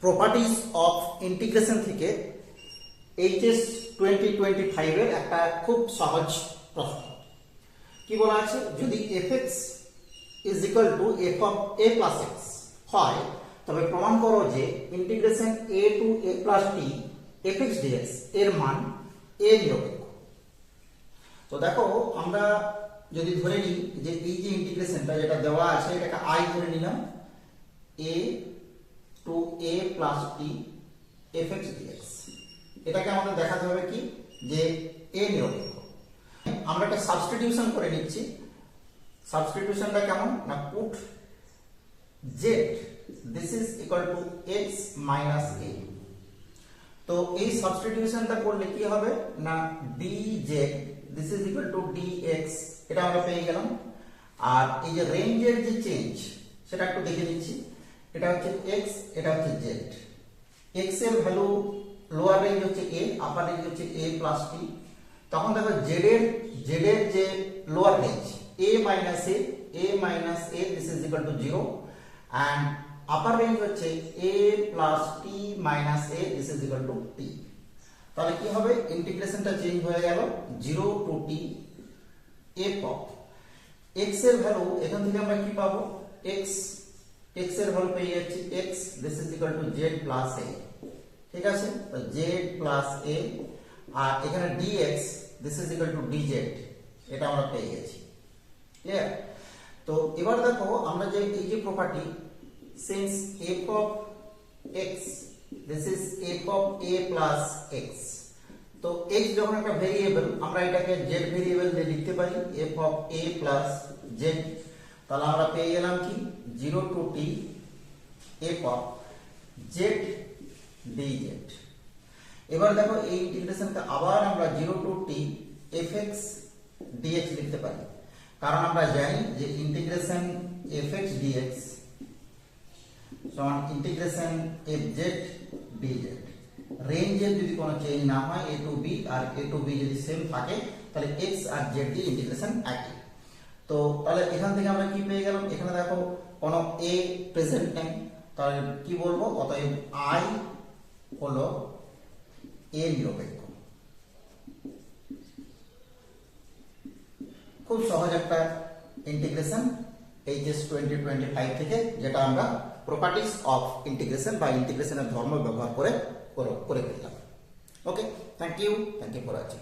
Properties of integration থেকে HS 2025 এর একটা খুব সহজ প্রশ্ন। কি বলা আছে, যদি fx is equal to f of a plus x হয় তবে প্রমাণ করো যে integration a to a plus t fx dx এর মান a নিরপেক্ষ। তো দেখো, আমরা যদি ধরে নিই যে এই যে ইন্টিগ্রেশনটা যেটা দেওয়া আছে এটাকে i ধরে নিলাম, a to a plus t fx dx, এটাকে আমাদের দেখাতে হবে কি যে a নিরপেক্ষ। আমরা একটা সাবস্টিটিউশন করে নিচ্ছি। সাবস্টিটিউশনটা কেমন না, put z this is equal two x minus a। তো এই সাবস্টিটিউশনটা করলে কি হবে না, dz this is equal two dx, এটা আমরা পেয়ে গেলাম। আর এই যে রেঞ্জের যে চেঞ্জ সেটা একটু দেখে নিচ্ছি। এটা হচ্ছে x, এটা হচ্ছে z। x এর ভ্যালু লোয়ার রেঞ্জ হচ্ছে a, আপার রেঞ্জ হচ্ছে a প্লাস t। তখন দেখো z এর যে lower range a minus a this is equal to 0 and upper range হচ্ছে a plus t minus a this is equal to t। তাহলে কি হবে, ইন্টিগ্রেশনটা চেঞ্জ হয়ে গেল 0 to t f of x এর ভ্যালু, এখান থেকে আমরা কি পাবো, x এর ভ্যালু পেয়ে যাচ্ছি x this is equal two z plus a। ঠিক আছে, তো z প্লাস a আর এখানে dx this is equal two dz, এটা আমরা পেয়ে গেছি। ক্লিয়ার? তো এবার দেখো, আমরা যে এই যে property since f of x this is f of a plus x, তো x যখন একটা ভেরিয়েবল, আমরা এটাকে z ভেরিয়েবল দিয়ে লিখতে পারি f of a plus z। তাহলে আমরা পেয়ে গেলাম কি 0 to t f of z dz। এবার দেখো, এই ইন্টিগ্রেশনকে আবার আমরা 0 টু t fx dx লিখতে পারি, কারণ আমরা জানি যে ইন্টিগ্রেশন fx dx সমান ইন্টিগ্রেশন fz dz। রেঞ্জের যদি কোনো চেঞ্জ না হয় a টু b আর a টু b যদি সেম থাকে তাহলে x আর z দিয়ে ইন্টিগ্রেশন একই। তো তাহলে এখান থেকে আমরা কি পেয়ে গেলাম, এখানে দেখো কোনো a প্রেজেন্ট নেই, তাহলে কি বলবো, অতএব i হলো a নিরপেক্ষ। খুব সহজ একটা ইন্টিগ্রেশন এইচএস 2025 থেকে, যেটা আমরা প্রপার্টিজ অফ ইন্টিগ্রেশন বা ইন্টিগ্রেশনের ধর্ম ব্যবহার করে ফেললাম। ওকে, থ্যাংক ইউ ফর ওয়াচিং।